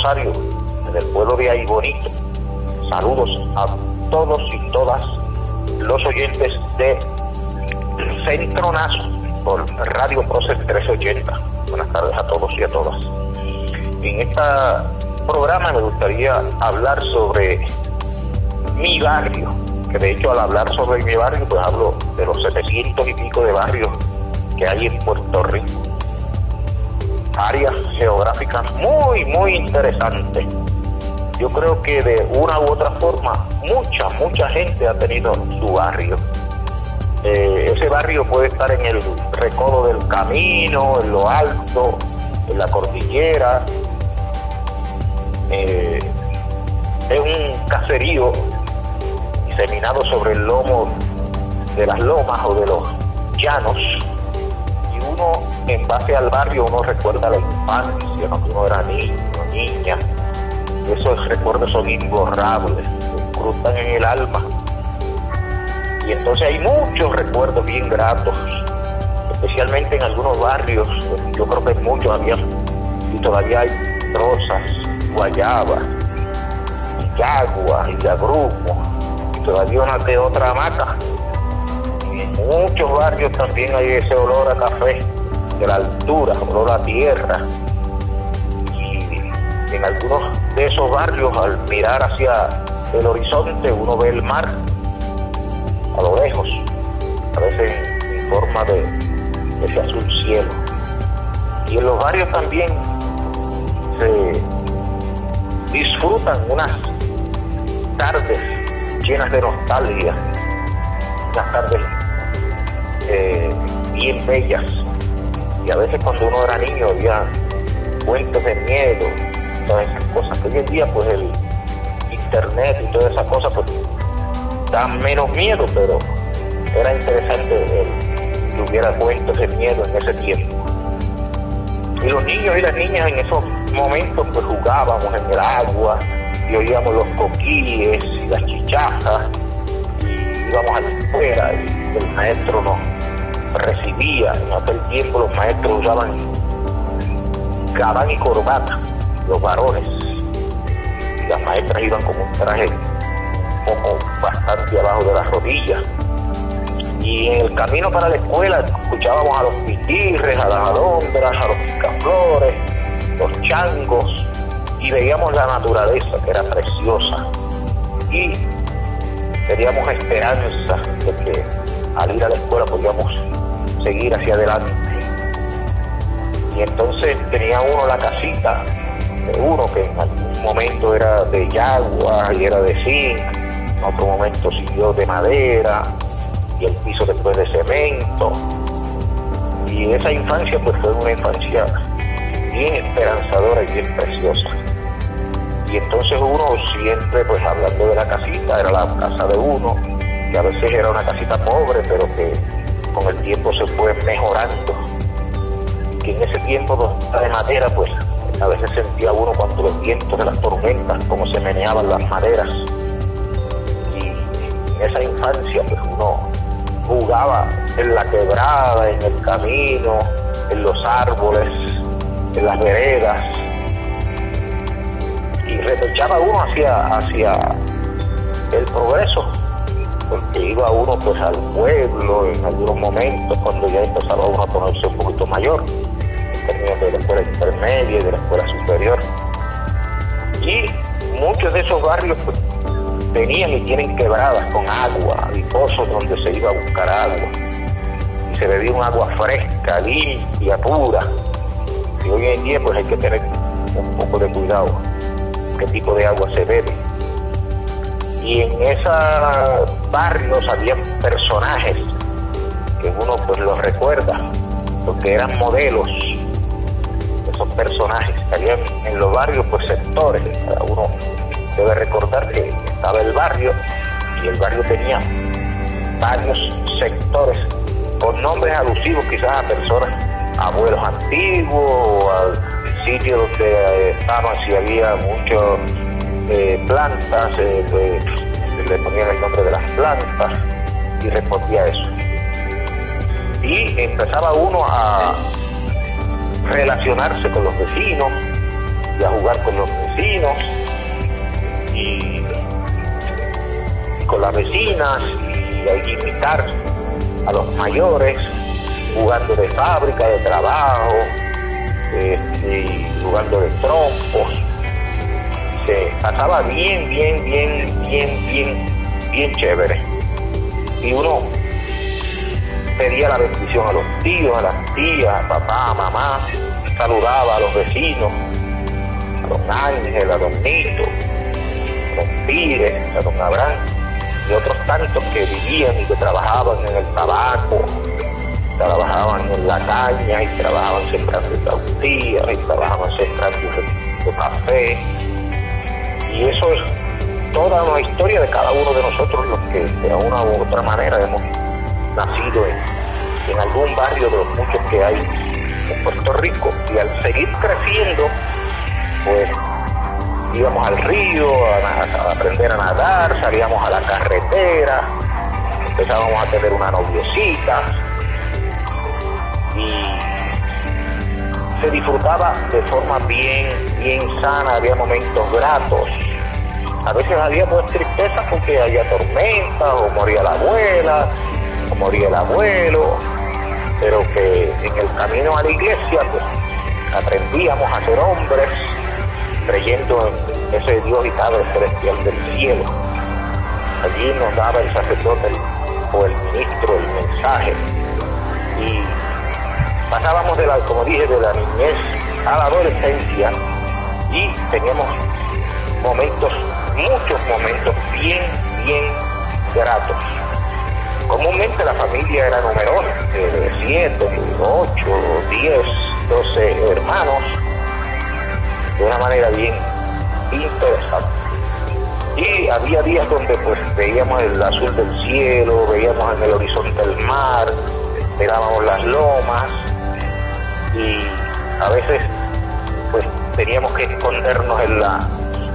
Rosario, en el pueblo de Aybonito. Saludos a todos y todas los oyentes de Centro Nazo por Radio Prócer 1380. Buenas tardes a todos y a todas. En este programa me gustaría hablar sobre mi barrio, que de hecho al hablar sobre mi barrio pues hablo de los 700 y pico de barrios que hay en Puerto Rico. Áreas geográficas muy interesantes. Yo creo que de una u otra forma mucha gente ha tenido su barrio. Ese barrio puede estar en el recodo del camino, en lo alto, en la cordillera. Es un caserío diseminado sobre el lomo de las lomas o de los llanos, y uno, en base al barrio, uno recuerda la infancia, cuando uno era niño, niña. Esos recuerdos son imborrables, se incrustan en el alma. Y entonces hay muchos recuerdos bien gratos, especialmente en algunos barrios. Yo creo que muchos habían, y todavía hay rosas, guayabas, yagua y agrumo, y todavía una que otra hamaca. Y en muchos barrios también hay ese olor a café de la altura, olor a tierra. Y en algunos de esos barrios, al mirar hacia el horizonte, uno ve el mar a lo lejos, a veces en forma de ese azul cielo. Y en los barrios también se disfrutan unas tardes llenas de nostalgia, unas tardes bien bellas. Y a veces cuando uno era niño había cuentos de miedo, todas esas cosas, que hoy en día pues el internet y todas esas cosas pues dan menos miedo, pero era interesante que hubiera cuentos de miedo en ese tiempo. Y los niños y las niñas en esos momentos pues jugábamos en el agua y oíamos los coquíes y las chichajas, y íbamos a la escuela y el maestro nos recibía. En aquel tiempo los maestros usaban gabán y corbata, los varones, y las maestras iban con un traje poco bastante abajo de las rodillas. Y en el camino para la escuela escuchábamos a los pitirres, a las alondras, a los picaflores, los changos, y veíamos la naturaleza, que era preciosa, y teníamos esperanza de que al ir a la escuela podíamos seguir hacia adelante. Y entonces tenía uno la casita de uno, que en algún momento era de yagua y era de zinc, en otro momento siguió de madera, y el piso después de cemento. Y esa infancia pues fue una infancia bien esperanzadora y bien preciosa. Y entonces uno siempre, pues hablando de la casita, era la casa de uno, que a veces era una casita pobre, pero que con el tiempo se fue mejorando. Que en ese tiempo de madera, pues a veces sentía uno cuando los vientos de las tormentas, como se meneaban las maderas. Y en esa infancia, pues uno jugaba en la quebrada, en el camino, en los árboles, en las veredas, y repechaba uno hacia el progreso, porque iba uno pues al pueblo en algunos momentos, cuando ya empezaba uno a ponerse un poquito mayor, en términos de la escuela intermedia y de la escuela superior. Y muchos de esos barrios pues tenían y tienen quebradas con agua y pozos donde se iba a buscar agua, y se bebía un agua fresca, limpia, pura. Y hoy en día pues hay que tener un poco de cuidado qué tipo de agua se bebe. Y en esos barrios había personajes que uno pues los recuerda, porque eran modelos. Esos personajes que habían en los barrios pues sectores. Cada uno debe recordar que estaba el barrio, y el barrio tenía varios sectores con nombres alusivos quizás a personas, abuelos antiguos, o al sitio donde estaban, si había muchas plantas, pues le ponían el nombre de las plantas y respondía a eso. Y empezaba uno a relacionarse con los vecinos, y a jugar con los vecinos y con las vecinas y a imitar a los mayores, jugando de fábrica, de trabajo, y jugando de trompos. Se pasaba bien chévere. Y uno pedía la bendición a los tíos, a las tías, a papá, a mamá, saludaba a los vecinos, a don Ángel, a don Nito, a don Pires, a don Abraham y otros tantos que vivían y que trabajaban en el tabaco, trabajaban en la caña y trabajaban sembrando cautías y trabajaban sembrando café. Y eso es toda una historia de cada uno de nosotros, los que de una u otra manera hemos nacido en algún barrio de los muchos que hay en Puerto Rico. Y al seguir creciendo, pues íbamos al río a aprender a nadar, salíamos a la carretera, empezábamos a tener una noviecita y se disfrutaba de forma bien sana, había momentos gratos. A veces había pues tristeza porque había tormenta, o moría la abuela, o moría el abuelo, pero que en el camino a la iglesia pues aprendíamos a ser hombres, creyendo en ese Dios y Padre celestial del cielo. Allí nos daba el sacerdote o el ministro el mensaje y pasábamos de la, como dije, de la niñez a la adolescencia y teníamos momentos, muchos momentos bien gratos. Comúnmente la familia era numerosa, de 7, 8, 10, 12 hermanos, de una manera bien interesante. Y había días donde pues veíamos el azul del cielo, veíamos en el horizonte el mar, mirábamos las lomas y a veces pues teníamos que escondernos en la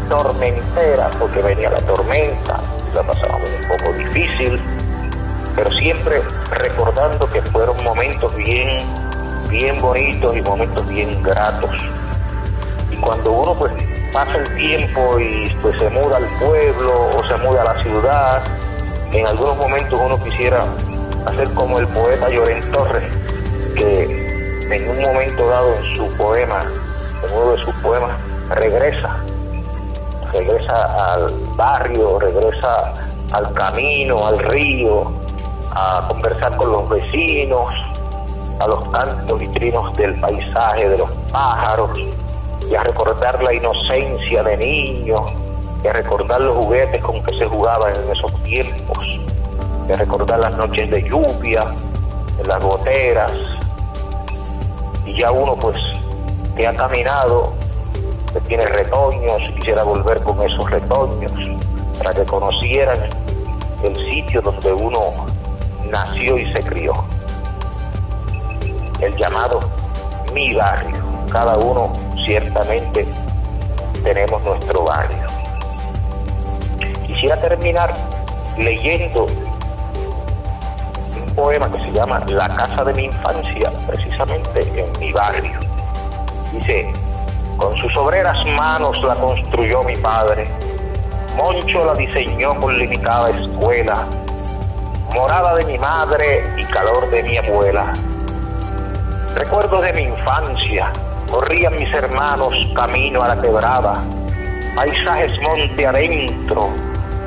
tormentera porque venía la tormenta, la pasábamos un poco difícil, pero siempre recordando que fueron momentos bien bonitos y momentos bien gratos. Y cuando uno pues pasa el tiempo y pues se muda al pueblo o se muda a la ciudad, en algunos momentos uno quisiera hacer como el poeta Llorén Torres, que en un momento dado en su poema, en uno de sus poemas, regresa al barrio, regresa al camino, al río, a conversar con los vecinos, a los cantos y trinos del paisaje, de los pájaros, y a recordar la inocencia de niños, y a recordar los juguetes con que se jugaban en esos tiempos, y a recordar las noches de lluvia, en las goteras, y ya uno pues que ha caminado, que tiene retoños, y quisiera volver con esos retoños, para que conocieran el sitio donde uno nació y se crió. El llamado mi barrio. Cada uno ciertamente tenemos nuestro barrio. Quisiera terminar leyendo un poema que se llama La casa de mi infancia, precisamente en mi barrio. Dice: con sus obreras manos la construyó mi padre, Moncho la diseñó con limitada escuela, morada de mi madre y calor de mi abuela. Recuerdos de mi infancia, corrían mis hermanos camino a la quebrada, paisajes monte adentro,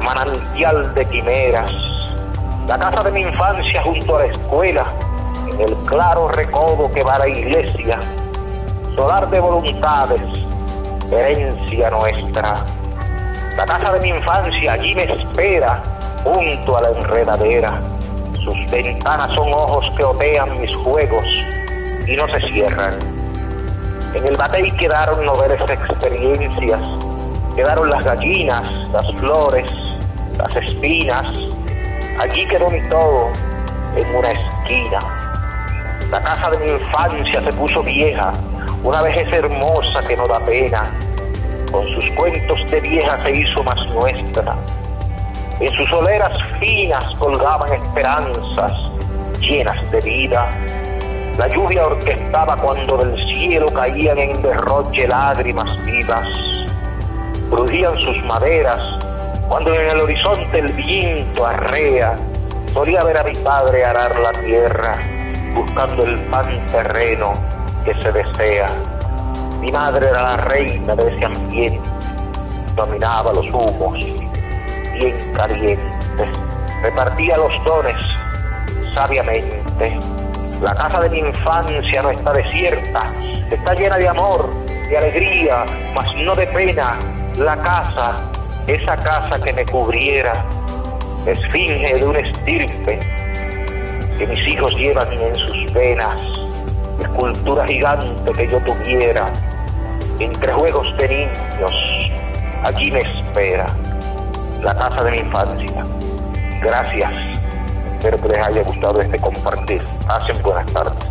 manantial de quimeras. La casa de mi infancia junto a la escuela, en el claro recodo que va a la iglesia, solar de voluntades, herencia nuestra. La casa de mi infancia allí me espera, junto a la enredadera. Sus ventanas son ojos que otean mis juegos y no se cierran. En el batey quedaron noveles experiencias, quedaron las gallinas, las flores, las espinas. Allí quedó mi todo en una esquina. La casa de mi infancia se puso vieja, una vejez hermosa que no da pena. Con sus cuentos de vieja se hizo más nuestra. En sus soleras finas colgaban esperanzas llenas de vida. La lluvia orquestaba cuando del cielo caían en derroche lágrimas vivas. Crujían sus maderas cuando en el horizonte el viento arrea. Solía ver a mi padre arar la tierra, buscando el pan terreno que se desea. Mi madre era la reina de ese ambiente, dominaba los humos, bien calientes, repartía los dones sabiamente. La casa de mi infancia no está desierta, está llena de amor, de alegría, mas no de pena. La casa, esa casa que me cubriera, esfinge de una estirpe que mis hijos llevan en sus venas, escultura gigante que yo tuviera, entre juegos de niños, allí me espera, la casa de mi infancia. Gracias, espero que les haya gustado este compartir. Pasen buenas tardes.